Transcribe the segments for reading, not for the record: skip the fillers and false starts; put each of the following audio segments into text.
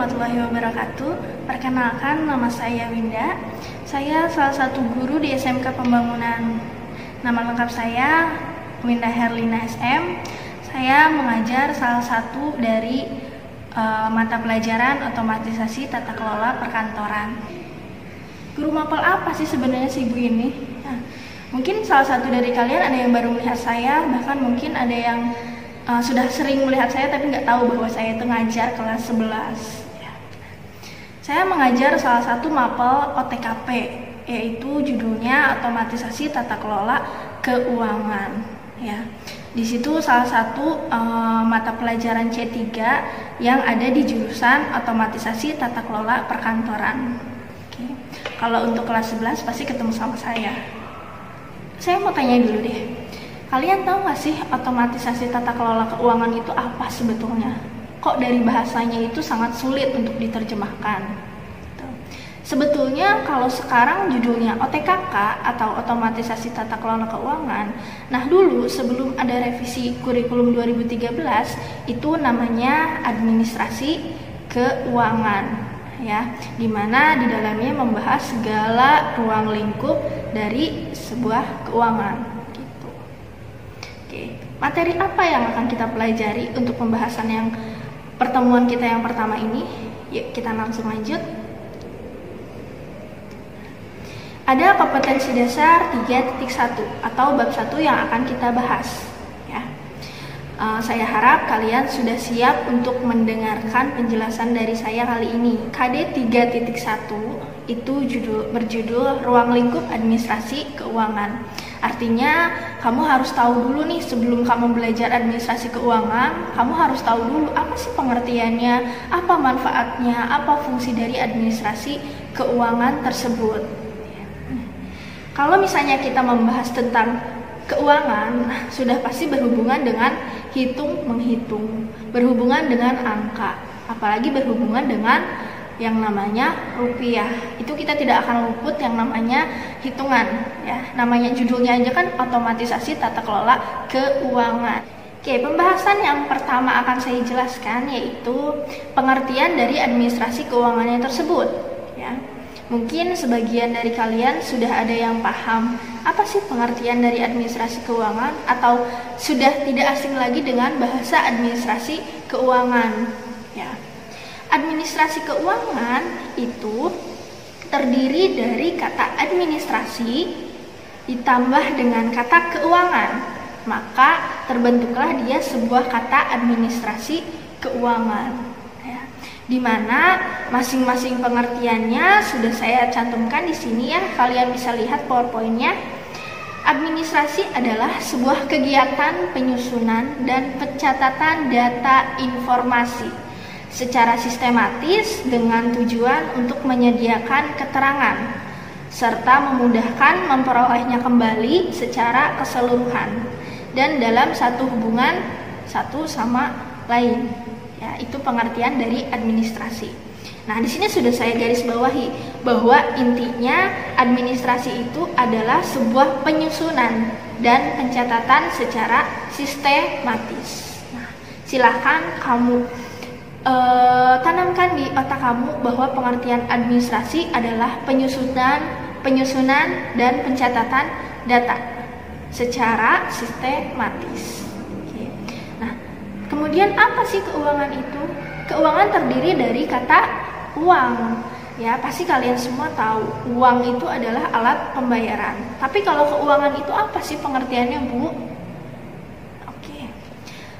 warahmatullahi wabarakatuh. Perkenalkan, nama saya Winda. Saya salah satu guru di SMK Pembangunan. Nama lengkap saya Winda Herlina SM. Saya mengajar salah satu dari mata pelajaran otomatisasi tata kelola perkantoran. Guru mapel apa sih sebenarnya si ibu ini? Nah, mungkin salah satu dari kalian ada yang baru melihat saya, bahkan mungkin ada yang sudah sering melihat saya tapi nggak tahu bahwa saya itu ngajar kelas 11. Saya mengajar salah satu mapel OTKP, yaitu judulnya Otomatisasi Tata Kelola Keuangan. Ya, di situ salah satu mata pelajaran C3 yang ada di jurusan Otomatisasi Tata Kelola Perkantoran. Oke. Kalau untuk kelas 11 pasti ketemu sama saya. Saya mau tanya dulu deh. Kalian tahu nggak sih otomatisasi tata kelola keuangan itu apa sebetulnya? Kok dari bahasanya itu sangat sulit untuk diterjemahkan? Sebetulnya kalau sekarang judulnya OTKK atau otomatisasi tata kelola keuangan. Nah dulu sebelum ada revisi kurikulum 2013 itu namanya administrasi keuangan, ya, dimana di dalamnya membahas segala ruang lingkup dari sebuah keuangan. Materi apa yang akan kita pelajari untuk pembahasan yang pertemuan kita yang pertama ini? Yuk kita langsung lanjut. Ada kompetensi dasar 3.1 atau bab 1 yang akan kita bahas. Ya. Saya harap kalian sudah siap untuk mendengarkan penjelasan dari saya kali ini. KD 3.1 itu berjudul Ruang Lingkup Administrasi Keuangan. Artinya kamu harus tahu dulu nih sebelum kamu belajar administrasi keuangan, kamu harus tahu dulu apa sih pengertiannya, apa manfaatnya, apa fungsi dari administrasi keuangan tersebut. Kalau misalnya kita membahas tentang keuangan, sudah pasti berhubungan dengan hitung-menghitung, berhubungan dengan angka, apalagi berhubungan dengan yang namanya rupiah. Itu kita tidak akan luput yang namanya hitungan, ya. Namanya judulnya aja kan otomatisasi tata kelola keuangan. Oke, pembahasan yang pertama akan saya jelaskan yaitu pengertian dari administrasi keuangannya tersebut, ya. Mungkin sebagian dari kalian sudah ada yang paham apa sih pengertian dari administrasi keuangan atau sudah tidak asing lagi dengan bahasa administrasi keuangan, ya. Administrasi keuangan itu terdiri dari kata administrasi ditambah dengan kata keuangan, maka terbentuklah dia sebuah kata administrasi keuangan, ya. Dimana masing-masing pengertiannya sudah saya cantumkan di sini, ya. Kalian bisa lihat PowerPoint-nya. Administrasi adalah sebuah kegiatan penyusunan dan pencatatan data informasi secara sistematis dengan tujuan untuk menyediakan keterangan serta memudahkan memperolehnya kembali secara keseluruhan dan dalam satu hubungan satu sama lain. Ya, itu pengertian dari administrasi. Nah, di sini sudah saya garis bawahi bahwa intinya administrasi itu adalah sebuah penyusunan dan pencatatan secara sistematis. Nah, silakan kamu tanamkan di otak kamu bahwa pengertian administrasi adalah penyusunan dan pencatatan data secara sistematis. Oke. Nah, kemudian apa sih keuangan itu? Keuangan terdiri dari kata uang. Ya, pasti kalian semua tahu uang itu adalah alat pembayaran. Tapi kalau keuangan itu apa sih pengertiannya, Bu? Oke.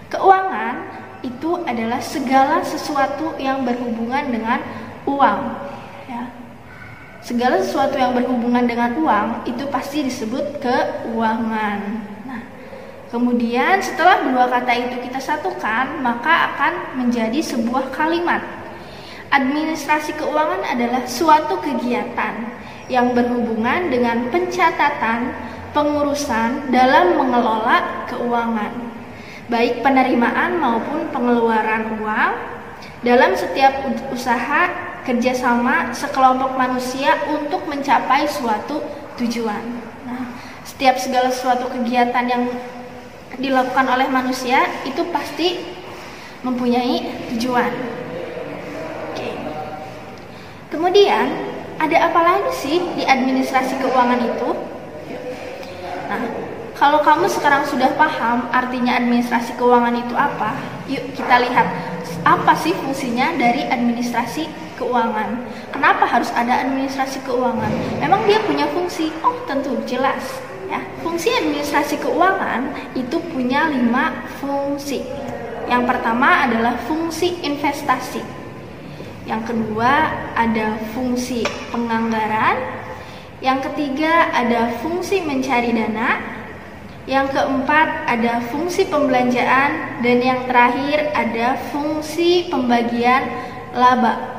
Keuangan itu adalah segala sesuatu yang berhubungan dengan uang, ya. Segala sesuatu yang berhubungan dengan uang itu pasti disebut keuangan. Nah, kemudian setelah dua kata itu kita satukan, maka akan menjadi sebuah kalimat. Administrasi keuangan adalah suatu kegiatan yang berhubungan dengan pencatatan, pengurusan dalam mengelola keuangan, baik penerimaan maupun pengeluaran uang dalam setiap usaha kerjasama sekelompok manusia untuk mencapai suatu tujuan. Nah, setiap segala suatu kegiatan yang dilakukan oleh manusia itu pasti mempunyai tujuan. Oke. Kemudian, ada apa lagi sih di administrasi keuangan itu? Nah, kalau kamu sekarang sudah paham artinya administrasi keuangan itu apa, yuk kita lihat apa sih fungsinya dari administrasi keuangan. Kenapa harus ada administrasi keuangan? Memang dia punya fungsi? Oh, tentu jelas. Ya, fungsi administrasi keuangan itu punya 5 fungsi. Yang pertama adalah fungsi investasi. Yang kedua ada fungsi penganggaran. Yang ketiga ada fungsi mencari dana. Yang keempat ada fungsi pembelanjaan. Dan yang terakhir ada fungsi pembagian laba.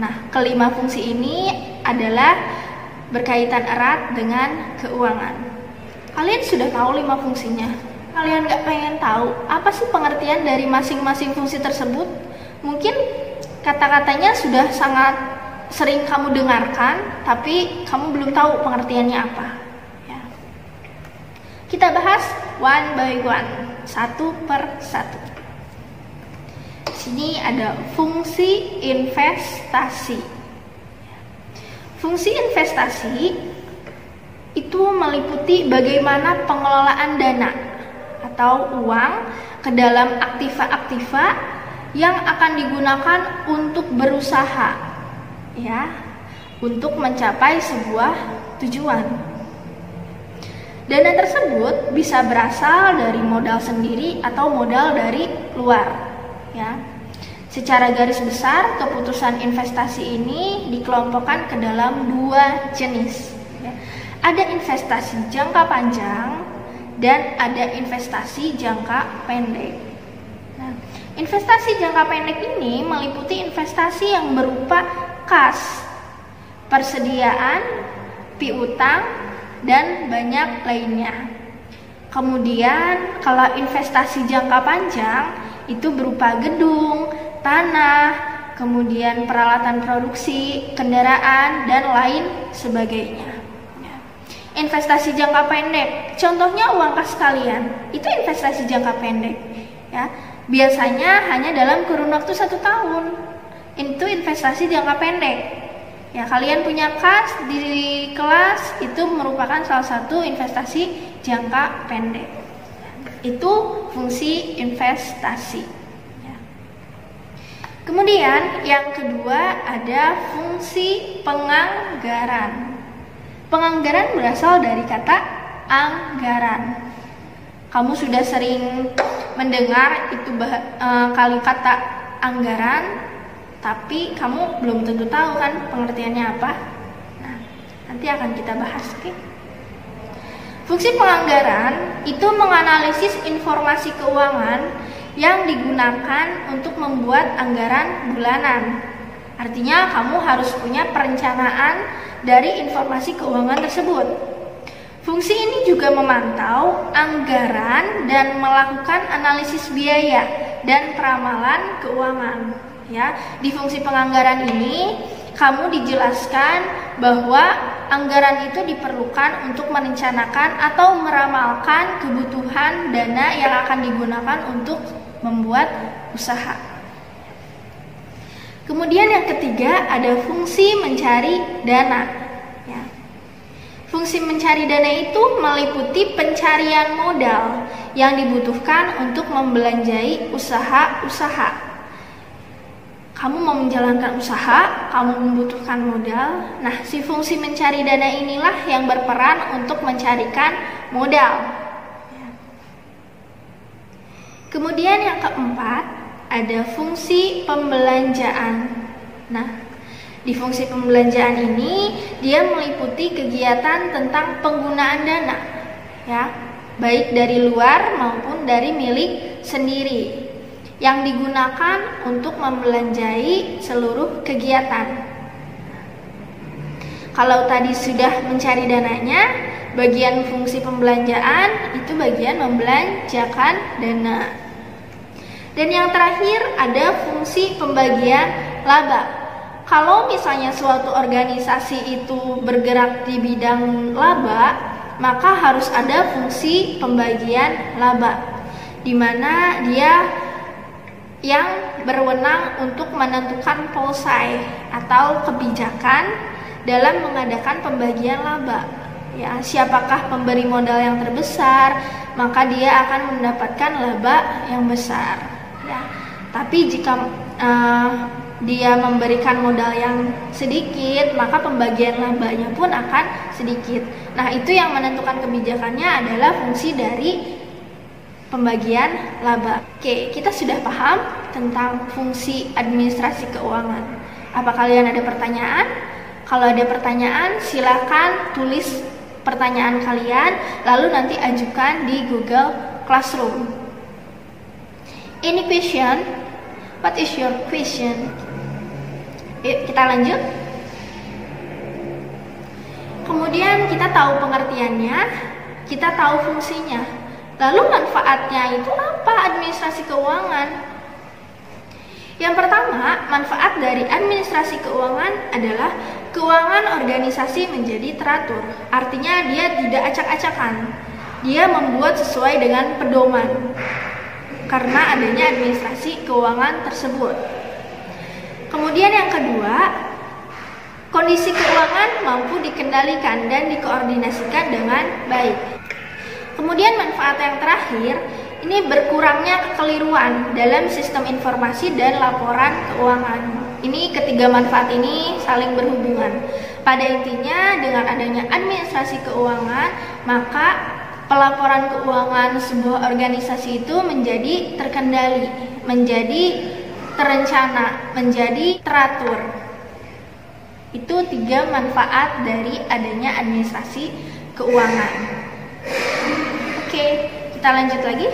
Nah, kelima fungsi ini adalah berkaitan erat dengan keuangan. Kalian sudah tahu 5 fungsinya. Kalian gak pengen tahu apa sih pengertian dari masing-masing fungsi tersebut? Mungkin kata-katanya sudah sangat sering kamu dengarkan, tapi kamu belum tahu pengertiannya apa. Ya. Kita bahas one by one, satu per satu. Sini ada fungsi investasi. Fungsi investasi itu meliputi bagaimana pengelolaan dana atau uang ke dalam aktiva-aktiva yang akan digunakan untuk berusaha, ya, untuk mencapai sebuah tujuan. Dana tersebut bisa berasal dari modal sendiri atau modal dari luar, ya. Secara garis besar, keputusan investasi ini dikelompokkan ke dalam 2 jenis. Ya. Ada investasi jangka panjang dan ada investasi jangka pendek. Nah, investasi jangka pendek ini meliputi investasi yang berupa kas, persediaan, piutang, dan banyak lainnya. Kemudian, kalau investasi jangka panjang itu berupa gedung, tanah, kemudian peralatan produksi, kendaraan, dan lain sebagainya. Investasi jangka pendek, contohnya uang kas kalian, itu investasi jangka pendek, ya. Biasanya hanya dalam kurun waktu 1 tahun. Itu investasi jangka pendek. Ya, kalian punya kas di kelas, itu merupakan salah satu investasi jangka pendek. Itu fungsi investasi. Ya. Kemudian yang kedua ada fungsi penganggaran. Penganggaran berasal dari kata anggaran. Kamu sudah sering mendengar itu kali kata anggaran, tapi kamu belum tentu tahu kan pengertiannya apa. Nah, nanti akan kita bahas, oke? Fungsi penganggaran itu menganalisis informasi keuangan yang digunakan untuk membuat anggaran bulanan. Artinya kamu harus punya perencanaan dari informasi keuangan tersebut. Fungsi ini juga memantau anggaran dan melakukan analisis biaya dan peramalan keuangan. Ya, di fungsi penganggaran ini kamu dijelaskan bahwa anggaran itu diperlukan untuk merencanakan atau meramalkan kebutuhan dana yang akan digunakan untuk membuat usaha. Kemudian yang ketiga ada fungsi mencari dana. Ya. Fungsi mencari dana itu meliputi pencarian modal yang dibutuhkan untuk membelanjai usaha-usaha. Kamu mau menjalankan usaha, kamu membutuhkan modal. Nah, si fungsi mencari dana inilah yang berperan untuk mencarikan modal. Ya. Kemudian yang keempat ada fungsi pembelanjaan. Nah, di fungsi pembelanjaan ini dia meliputi kegiatan tentang penggunaan dana, ya, baik dari luar maupun dari milik sendiri, yang digunakan untuk membelanjai seluruh kegiatan. Kalau tadi sudah mencari dananya, bagian fungsi pembelanjaan itu bagian membelanjakan dana. Dan yang terakhir ada fungsi pembagian laba. Kalau misalnya suatu organisasi itu bergerak di bidang laba, maka harus ada fungsi pembagian laba, di mana dia yang berwenang untuk menentukan policy atau kebijakan dalam mengadakan pembagian laba. Ya, siapakah pemberi modal yang terbesar, maka dia akan mendapatkan laba yang besar. Ya, tapi jika dia memberikan modal yang sedikit, maka pembagian labanya pun akan sedikit. Nah, itu yang menentukan kebijakannya adalah fungsi dari pembagian laba. Oke, kita sudah paham tentang fungsi administrasi keuangan. Apa kalian ada pertanyaan? Kalau ada pertanyaan, silakan tulis pertanyaan kalian, lalu nanti ajukan di Google Classroom. Any question? What is your question? Yuk, kita lanjut. Kemudian kita tahu pengertiannya, kita tahu fungsinya. Lalu manfaatnya itu apa administrasi keuangan? Yang pertama, manfaat dari administrasi keuangan adalah keuangan organisasi menjadi teratur. Artinya dia tidak acak-acakan. Dia membuat sesuai dengan pedoman karena adanya administrasi keuangan tersebut. Kemudian yang kedua, kondisi keuangan mampu dikendalikan dan dikoordinasikan dengan baik. Kemudian manfaat yang terakhir, ini berkurangnya kekeliruan dalam sistem informasi dan laporan keuangan. Ini ketiga manfaat ini saling berhubungan. Pada intinya, dengan adanya administrasi keuangan, maka pelaporan keuangan sebuah organisasi itu menjadi terkendali, menjadi terencana, menjadi teratur. Itu tiga manfaat dari adanya administrasi keuangan. Oke, kita lanjut lagi.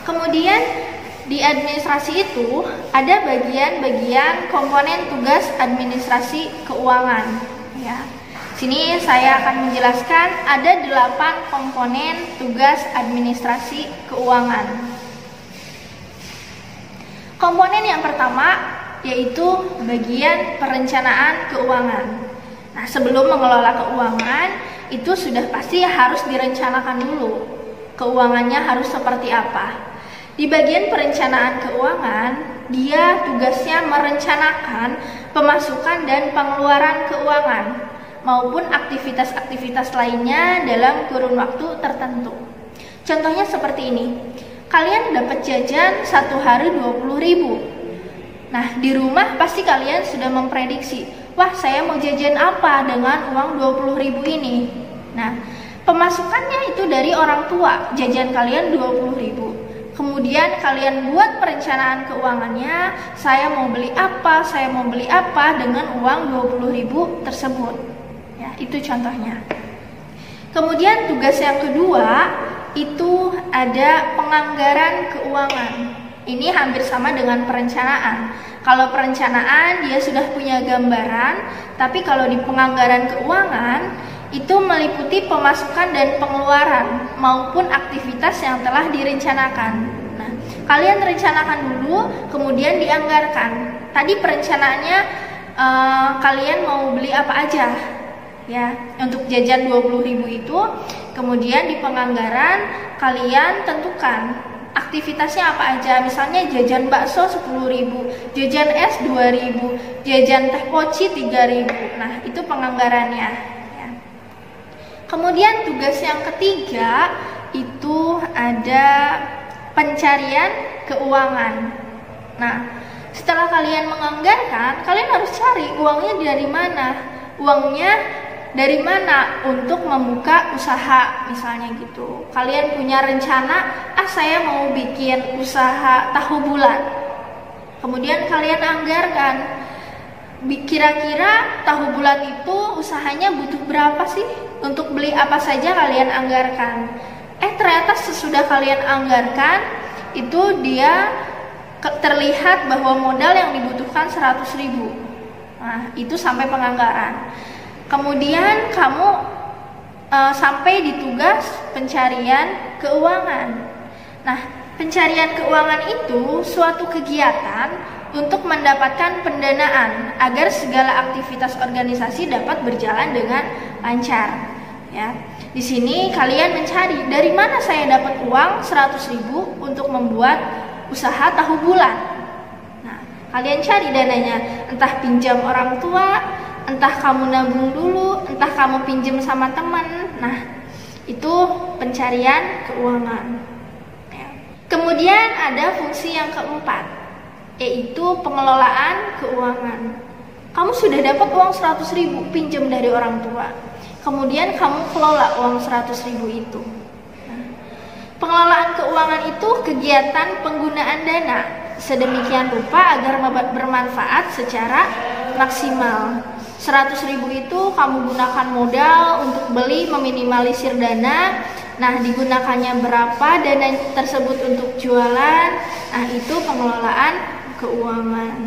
Kemudian di administrasi itu ada bagian-bagian komponen tugas administrasi keuangan. Ya, sini saya akan menjelaskan ada 8 komponen tugas administrasi keuangan. Komponen yang pertama yaitu bagian perencanaan keuangan. Nah, sebelum mengelola keuangan itu sudah pasti harus direncanakan dulu. Keuangannya harus seperti apa? Di bagian perencanaan keuangan, dia tugasnya merencanakan pemasukan dan pengeluaran keuangan maupun aktivitas-aktivitas lainnya dalam kurun waktu tertentu. Contohnya seperti ini. Kalian dapat jajan 1 hari 20.000. Nah, di rumah pasti kalian sudah memprediksi, wah, saya mau jajan apa dengan uang 20.000 ini. Nah, pemasukannya itu dari orang tua, jajan kalian 20.000. Kemudian kalian buat perencanaan keuangannya, saya mau beli apa dengan uang 20.000 tersebut. Ya, itu contohnya. Kemudian tugas yang kedua itu ada penganggaran keuangan. Ini hampir sama dengan perencanaan. Kalau perencanaan dia sudah punya gambaran, tapi kalau di penganggaran keuangan itu meliputi pemasukan dan pengeluaran maupun aktivitas yang telah direncanakan. Nah, kalian rencanakan dulu, kemudian dianggarkan. Tadi perencanaannya kalian mau beli apa aja, ya, untuk jajan 20.000 itu. Kemudian di penganggaran kalian tentukan aktivitasnya apa aja, misalnya jajan bakso 10.000, jajan es 2.000, jajan teh poci 3.000. Nah, itu penganggarannya ya. Kemudian tugas yang ketiga itu ada pencarian keuangan. Nah, setelah kalian menganggarkan, kalian harus cari uangnya dari mana. Uangnya dari mana untuk membuka usaha, misalnya gitu. Kalian punya rencana, saya mau bikin usaha tahu bulat. Kemudian kalian anggarkan, kira-kira tahu bulat itu usahanya butuh berapa sih? Untuk beli apa saja kalian anggarkan. Ternyata sesudah kalian anggarkan, itu dia terlihat bahwa modal yang dibutuhkan 100.000. Nah, itu sampai penganggaran. Kemudian kamu sampai di tugas pencarian keuangan. Nah, pencarian keuangan itu suatu kegiatan untuk mendapatkan pendanaan agar segala aktivitas organisasi dapat berjalan dengan lancar. Ya, di sini kalian mencari dari mana saya dapat uang 100.000 untuk membuat usaha tahu bulat. Nah, kalian cari dananya, entah pinjam orang tua, entah kamu nabung dulu, entah kamu pinjam sama teman. Nah, itu pencarian keuangan. Ya. Kemudian ada fungsi yang keempat, yaitu pengelolaan keuangan. Kamu sudah dapat uang 100.000 pinjam dari orang tua. Kemudian kamu kelola uang 100.000 itu. Nah, pengelolaan keuangan itu kegiatan penggunaan dana sedemikian rupa agar bermanfaat secara maksimal. 100.000 itu kamu gunakan modal untuk beli, meminimalisir dana. Nah, digunakannya berapa dana tersebut untuk jualan. Nah, itu pengelolaan keuangan.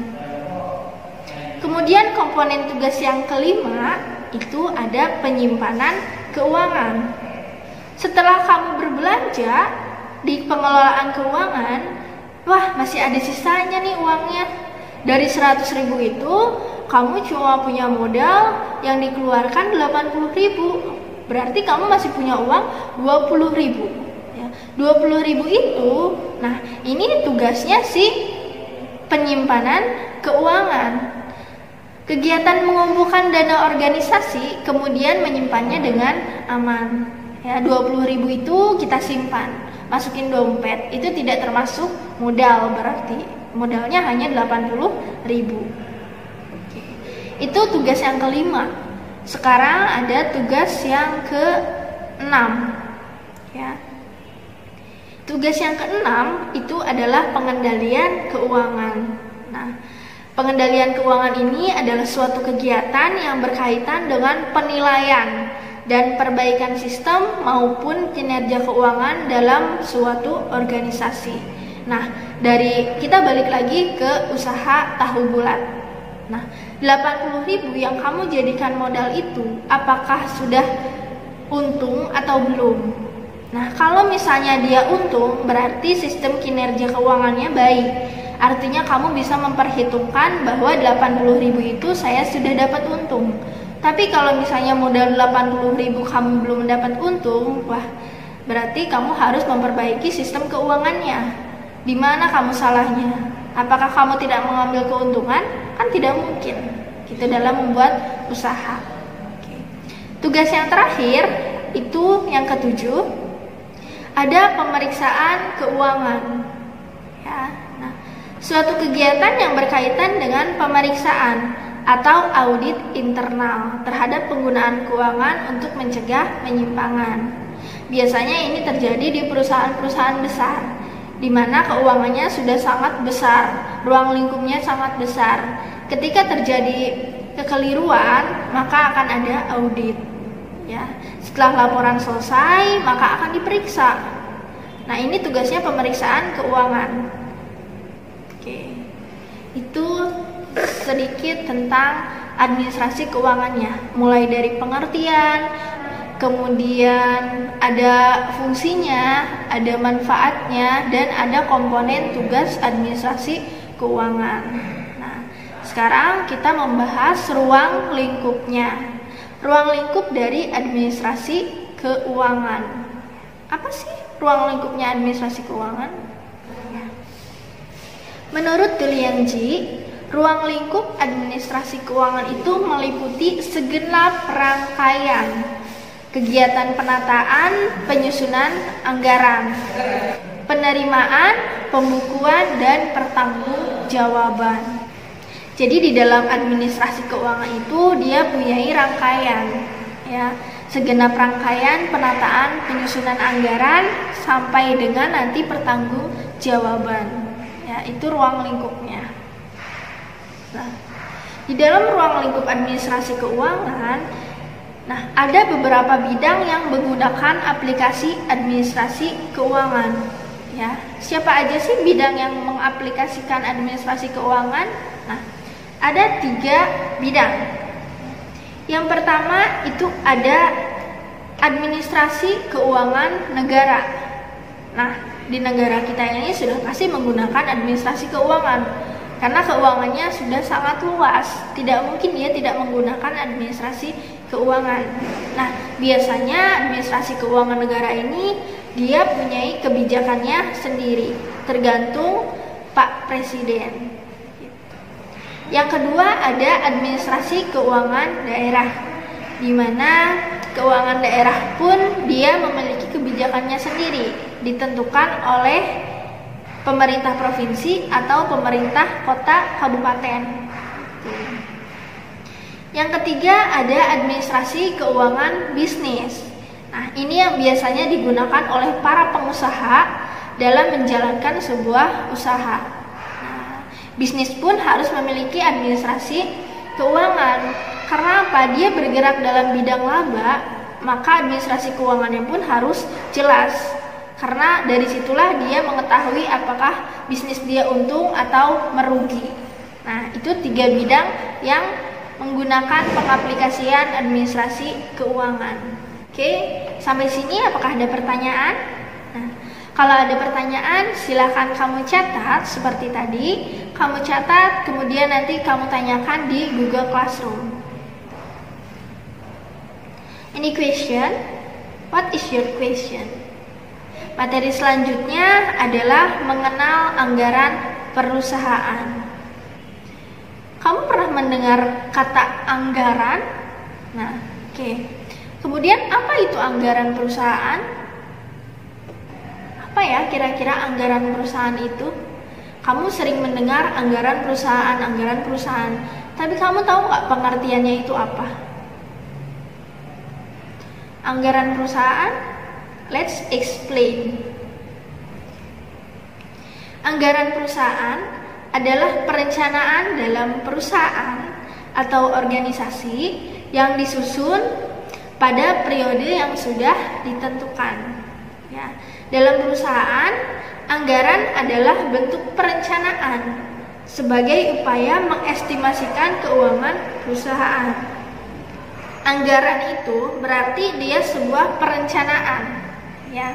Kemudian komponen tugas yang kelima itu ada penyimpanan keuangan. Setelah kamu berbelanja di pengelolaan keuangan, wah, masih ada sisanya nih uangnya. Dari 100.000 itu kamu cuma punya modal yang dikeluarkan 80.000. Berarti kamu masih punya uang 20.000 ya. 20.000 itu, nah ini tugasnya si penyimpanan keuangan. Kegiatan mengumpulkan dana organisasi kemudian menyimpannya dengan aman. Ya, 20.000 itu kita simpan, masukin dompet. Itu tidak termasuk modal, berarti modalnya hanya 80.000. Itu tugas yang kelima. Sekarang ada tugas yang ke-6. Ya. Tugas yang ke-6 itu adalah pengendalian keuangan. Nah, pengendalian keuangan ini adalah suatu kegiatan yang berkaitan dengan penilaian dan perbaikan sistem maupun kinerja keuangan dalam suatu organisasi. Nah, kita balik lagi ke usaha tahu bulat. Nah, 80.000 yang kamu jadikan modal itu apakah sudah untung atau belum? Nah, kalau misalnya dia untung, berarti sistem kinerja keuangannya baik. Artinya kamu bisa memperhitungkan bahwa 80.000 itu saya sudah dapat untung. Tapi kalau misalnya modal 80.000 kamu belum dapat untung, wah, berarti kamu harus memperbaiki sistem keuangannya. Di mana kamu salahnya? Apakah kamu tidak mengambil keuntungan? Kan tidak mungkin. Itu dalam membuat usaha. Oke. Tugas yang terakhir itu yang ketujuh, ada pemeriksaan keuangan. Ya. Suatu kegiatan yang berkaitan dengan pemeriksaan atau audit internal terhadap penggunaan keuangan untuk mencegah penyimpangan. Biasanya ini terjadi di perusahaan-perusahaan besar, di mana keuangannya sudah sangat besar, ruang lingkupnya sangat besar. Ketika terjadi kekeliruan, maka akan ada audit. Ya, setelah laporan selesai, maka akan diperiksa. Nah, ini tugasnya pemeriksaan keuangan. Oke, itu sedikit tentang administrasi keuangannya, mulai dari pengertian, kemudian ada fungsinya, ada manfaatnya, dan ada komponen tugas administrasi keuangan. Nah, sekarang kita membahas ruang lingkupnya. Ruang lingkup dari administrasi keuangan. Apa sih ruang lingkupnya administrasi keuangan? Menurut Du Liangji, ruang lingkup administrasi keuangan itu meliputi segenap rangkaian kegiatan penataan, penyusunan anggaran, penerimaan, pembukuan, dan pertanggungjawaban. Jadi di dalam administrasi keuangan itu dia punya rangkaian, ya, segenap rangkaian penataan, penyusunan anggaran sampai dengan nanti pertanggungjawaban. Ya, itu ruang lingkupnya. Nah, di dalam ruang lingkup administrasi keuangan, nah, ada beberapa bidang yang menggunakan aplikasi administrasi keuangan. Ya, siapa aja sih bidang yang mengaplikasikan administrasi keuangan? Nah, ada 3 bidang. Yang pertama itu ada administrasi keuangan negara. Nah, di negara kita ini sudah pasti menggunakan administrasi keuangan karena keuangannya sudah sangat luas, tidak mungkin dia tidak menggunakan administrasi keuangan. Nah, biasanya administrasi keuangan negara ini dia punya kebijakannya sendiri. tergantung Pak Presiden. Yang kedua ada administrasi keuangan daerah, di mana keuangan daerah pun dia memiliki kebijakannya sendiri, ditentukan oleh pemerintah provinsi atau pemerintah kota kabupaten. Yang ketiga ada administrasi keuangan bisnis. Nah, ini yang biasanya digunakan oleh para pengusaha dalam menjalankan sebuah usaha. Nah, bisnis pun harus memiliki administrasi keuangan. Karena apa? Dia bergerak dalam bidang laba, maka administrasi keuangannya pun harus jelas. Karena dari situlah dia mengetahui apakah bisnis dia untung atau merugi. Nah, itu 3 bidang yang menggunakan pengaplikasian administrasi keuangan. Oke, sampai sini apakah ada pertanyaan? Nah, kalau ada pertanyaan silahkan kamu catat seperti tadi. Kamu catat, kemudian nanti kamu tanyakan di Google Classroom. Any question? What is your question? Materi selanjutnya adalah mengenal anggaran perusahaan. Kamu pernah mendengar kata anggaran? Nah, oke. Kemudian apa itu anggaran perusahaan? Apa ya kira-kira anggaran perusahaan itu? Kamu sering mendengar anggaran perusahaan. Tapi kamu tahu nggak pengertiannya itu apa? Anggaran perusahaan? Let's explain. Anggaran perusahaan adalah perencanaan dalam perusahaan atau organisasi yang disusun pada periode yang sudah ditentukan. Ya, dalam perusahaan, anggaran adalah bentuk perencanaan sebagai upaya mengestimasikan keuangan perusahaan. Anggaran itu berarti dia sebuah perencanaan. Ya,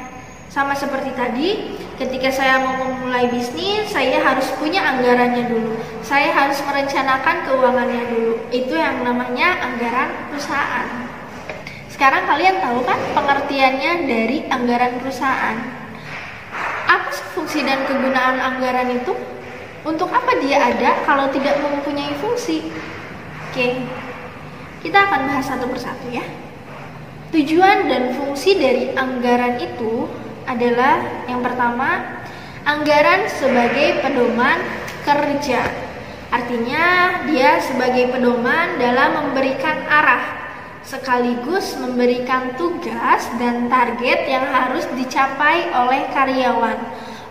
sama seperti tadi, ketika saya mau memulai bisnis, saya harus punya anggarannya dulu. Saya harus merencanakan keuangannya dulu. Itu yang namanya anggaran perusahaan. Sekarang kalian tahu kan pengertiannya dari anggaran perusahaan? Apa fungsi dan kegunaan anggaran itu? Untuk apa dia ada kalau tidak mempunyai fungsi? Oke, kita akan bahas satu persatu ya. Tujuan dan fungsi dari anggaran itu adalah yang pertama, anggaran sebagai pedoman kerja. Artinya dia sebagai pedoman dalam memberikan arah sekaligus memberikan tugas dan target yang harus dicapai oleh karyawan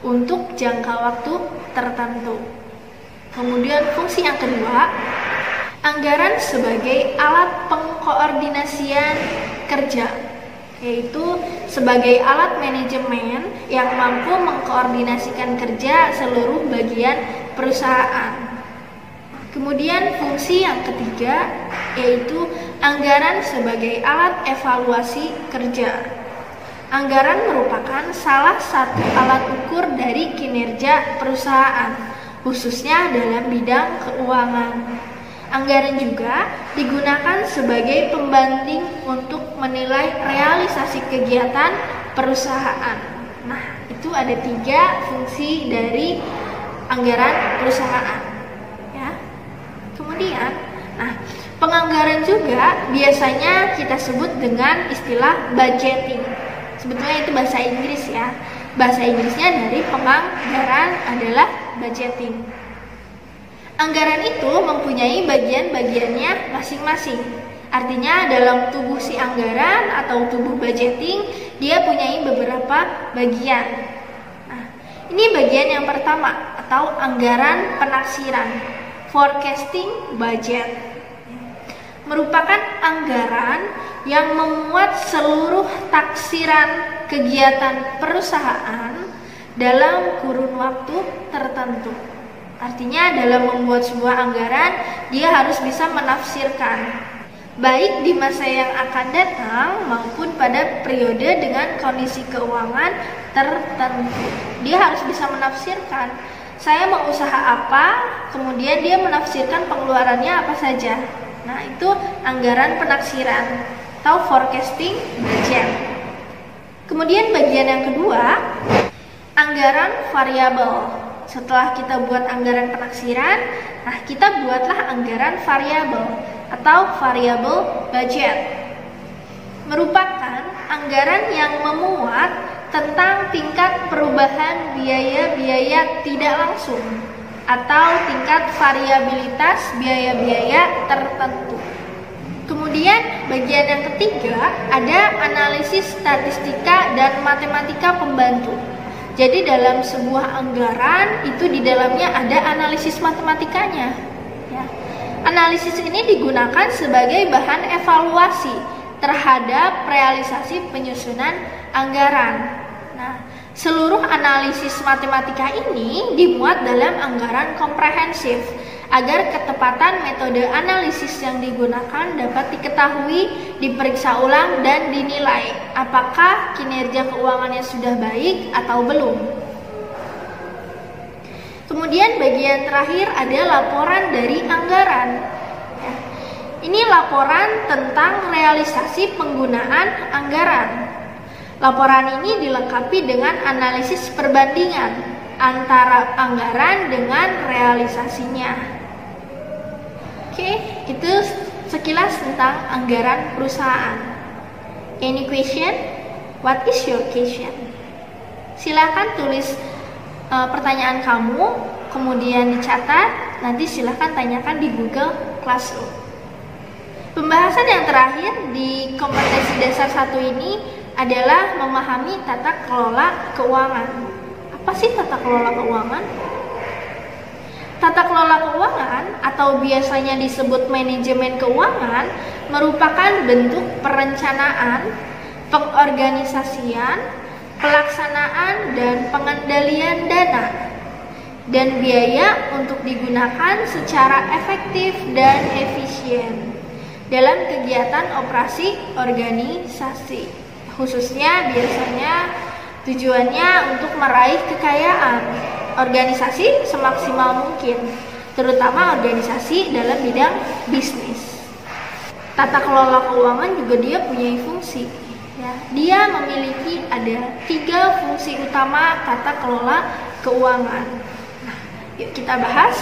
untuk jangka waktu tertentu. Kemudian fungsi yang kedua, anggaran sebagai alat pengkoordinasian kerja, yaitu sebagai alat manajemen yang mampu mengkoordinasikan kerja seluruh bagian perusahaan. Kemudian fungsi yang ketiga yaitu anggaran sebagai alat evaluasi kerja. Anggaran merupakan salah satu alat ukur dari kinerja perusahaan, khususnya dalam bidang keuangan. Anggaran juga digunakan sebagai pembanding untuk menilai realisasi kegiatan perusahaan. Nah, itu ada 3 fungsi dari anggaran perusahaan. Kemudian, penganggaran juga biasanya kita sebut dengan istilah budgeting. Sebetulnya itu bahasa Inggris ya. Bahasa Inggrisnya dari penganggaran adalah budgeting. Anggaran itu mempunyai bagian-bagiannya masing-masing. Artinya dalam tubuh si anggaran atau tubuh budgeting, dia punya beberapa bagian. Nah, ini bagian yang pertama atau anggaran penaksiran. Forecasting budget merupakan anggaran yang memuat seluruh taksiran kegiatan perusahaan dalam kurun waktu tertentu. Artinya dalam membuat sebuah anggaran, dia harus bisa menafsirkan baik di masa yang akan datang maupun pada periode dengan kondisi keuangan tertentu. Dia harus bisa menafsirkan saya mau usaha apa, kemudian dia menafsirkan pengeluarannya apa saja. Nah, itu anggaran penaksiran atau forecasting budget. Kemudian bagian yang kedua, Anggaran variabel. Setelah kita buat anggaran penaksiran, nah kita buatlah anggaran variabel atau variable budget. Merupakan anggaran yang memuat tentang tingkat perubahan biaya-biaya tidak langsung atau tingkat variabilitas biaya-biaya tertentu. Kemudian bagian yang ketiga ada analisis statistika dan matematika pembantu. Jadi dalam sebuah anggaran itu di dalamnya ada analisis matematikanya. Ya. Analisis ini digunakan sebagai bahan evaluasi terhadap realisasi penyusunan anggaran. Nah, seluruh analisis matematika ini dimuat dalam anggaran komprehensif agar ketepatan metode analisis yang digunakan dapat diketahui, diperiksa ulang, dan dinilai apakah kinerja keuangannya sudah baik atau belum. Kemudian bagian terakhir ada laporan dari anggaran. Ini laporan tentang realisasi penggunaan anggaran. Laporan ini dilengkapi dengan analisis perbandingan antara anggaran dengan realisasinya. Oke, itu sekilas tentang anggaran perusahaan. Any question? What is your question? Silakan tulis pertanyaan kamu, kemudian dicatat, nanti silakan tanyakan di Google Classroom. Pembahasan yang terakhir di kompetensi dasar 1 ini adalah memahami tata kelola keuangan. Apa sih tata kelola keuangan? Tata kelola keuangan atau biasanya disebut manajemen keuangan merupakan bentuk perencanaan, pengorganisasian, pelaksanaan, dan pengendalian dana dan biaya untuk digunakan secara efektif dan efisien dalam kegiatan operasi organisasi. Khususnya biasanya tujuannya untuk meraih kekayaan organisasi semaksimal mungkin, terutama organisasi dalam bidang bisnis. Tata kelola keuangan juga dia punya fungsi. Ya, dia memiliki ada 3 fungsi utama tata kelola keuangan. Nah, yuk kita bahas.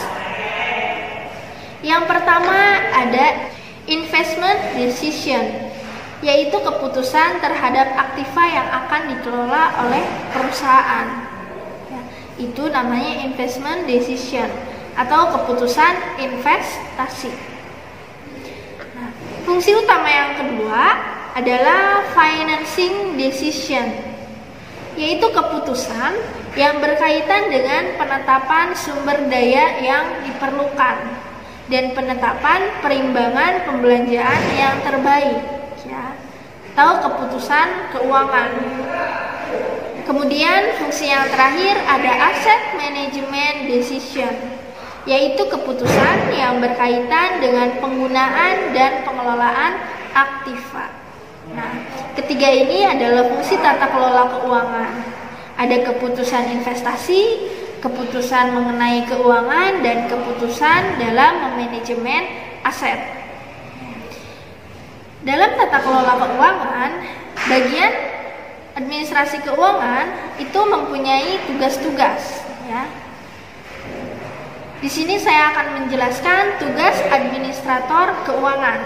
Yang pertama ada investment decision, yaitu keputusan terhadap aktiva yang akan dikelola oleh perusahaan. Itu namanya investment decision atau keputusan investasi. Nah, fungsi utama yang kedua adalah financing decision, yaitu keputusan yang berkaitan dengan penetapan sumber daya yang diperlukan dan penetapan perimbangan pembelanjaan yang terbaik, ya, atau keputusan keuangan. Kemudian fungsi yang terakhir ada asset management decision, yaitu keputusan yang berkaitan dengan penggunaan dan pengelolaan aktiva. Nah, ketiga ini adalah fungsi tata kelola keuangan. Ada keputusan investasi, keputusan mengenai keuangan, dan keputusan dalam memanajemen aset. Dalam tata kelola keuangan, bagian administrasi keuangan itu mempunyai tugas-tugas, ya. Di sini saya akan menjelaskan tugas administrator keuangan,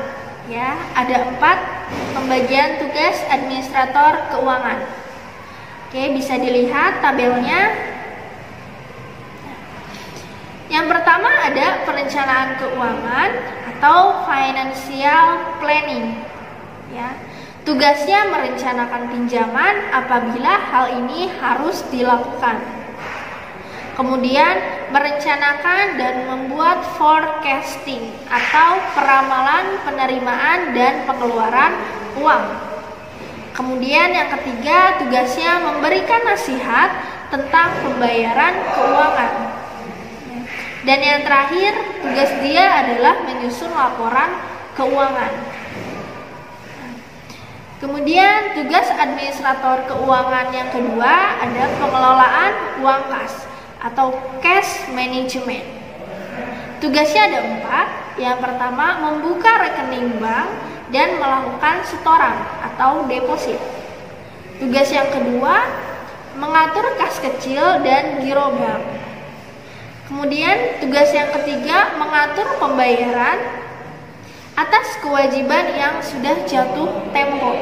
ya. Ada 4 pembagian tugas administrator keuangan. Oke, bisa dilihat tabelnya. Yang pertama ada perencanaan keuangan atau financial planning, ya. Tugasnya merencanakan pinjaman apabila hal ini harus dilakukan. Kemudian merencanakan dan membuat forecasting atau peramalan penerimaan dan pengeluaran uang. Kemudian yang ketiga, tugasnya memberikan nasihat tentang pembayaran keuangan. Dan yang terakhir, tugas dia adalah menyusun laporan keuangan. Kemudian tugas administrator keuangan yang kedua ada pengelolaan uang kas atau cash management. Tugasnya ada 4. Yang pertama, membuka rekening bank dan melakukan setoran atau deposit. Tugas yang kedua, mengatur kas kecil dan giro bank. Kemudian tugas yang ketiga, mengatur pembayaran atas kewajiban yang sudah jatuh tempo.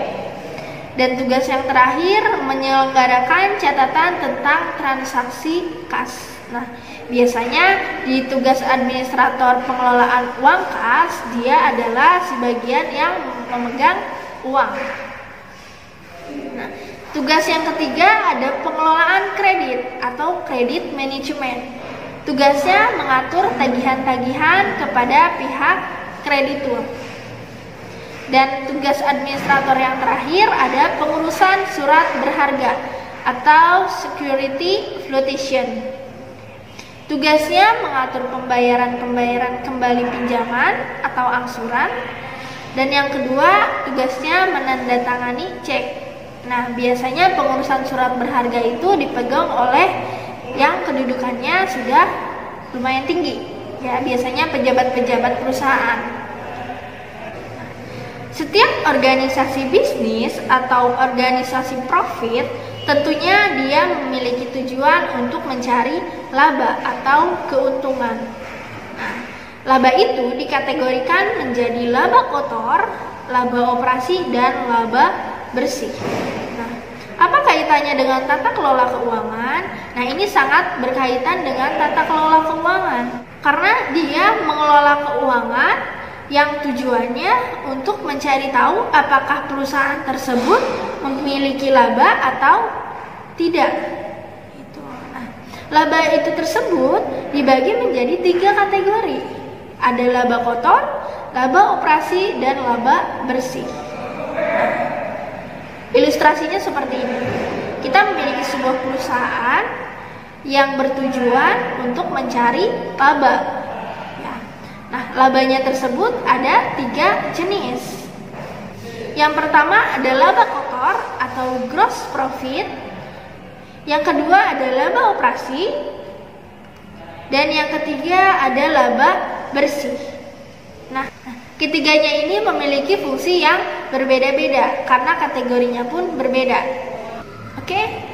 Dan tugas yang terakhir, menyelenggarakan catatan tentang transaksi kas. Nah, biasanya di tugas administrator pengelolaan uang kas, dia adalah si bagian yang memegang uang. Nah, tugas yang ketiga ada pengelolaan kredit atau credit management. Tugasnya mengatur tagihan-tagihan kepada pihak kreditur. Dan tugas administrator yang terakhir ada pengurusan surat berharga atau security flotation. Tugasnya mengatur pembayaran kembali pinjaman atau angsuran. Dan yang kedua, tugasnya menandatangani cek. Nah, biasanya pengurusan surat berharga itu dipegang oleh yang kedudukannya sudah lumayan tinggi. Ya, biasanya pejabat-pejabat perusahaan. Setiap organisasi bisnis atau organisasi profit tentunya dia memiliki tujuan untuk mencari laba atau keuntungan. Nah, laba itu dikategorikan menjadi laba kotor, laba operasi, dan laba bersih. Nah, apa kaitannya dengan tata kelola keuangan? Nah, ini sangat berkaitan dengan tata kelola keuangan karena dia mengelola keuangan yang tujuannya untuk mencari tahu apakah perusahaan tersebut memiliki laba atau tidak. Nah, laba itu tersebut dibagi menjadi 3 kategori. Ada laba kotor, laba operasi, dan laba bersih. Nah, ilustrasinya seperti ini. Kita memiliki sebuah perusahaan yang bertujuan untuk mencari laba. Nah, labanya tersebut ada 3 jenis. Yang pertama ada laba kotor atau gross profit. Yang kedua ada laba operasi. Dan yang ketiga ada laba bersih. Nah, ketiganya ini memiliki fungsi yang berbeda-beda karena kategorinya pun berbeda. Oke,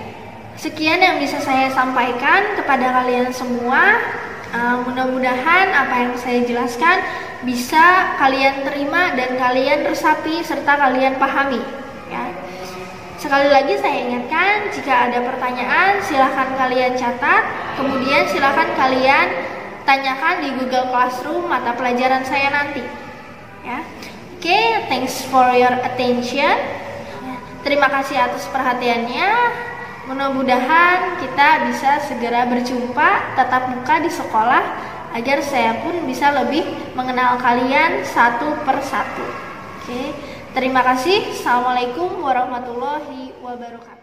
sekian yang bisa saya sampaikan kepada kalian semua. Mudah-mudahan apa yang saya jelaskan bisa kalian terima dan kalian resapi serta kalian pahami, ya. Sekali lagi saya ingatkan, jika ada pertanyaan silahkan kalian catat, kemudian silahkan kalian tanyakan di Google Classroom mata pelajaran saya nanti, ya. Oke, thanks for your attention. Terima kasih atas perhatiannya. Mudah-mudahan kita bisa segera berjumpa tatap muka di sekolah agar saya pun bisa lebih mengenal kalian satu per satu. Oke, terima kasih. Assalamualaikum warahmatullahi wabarakatuh.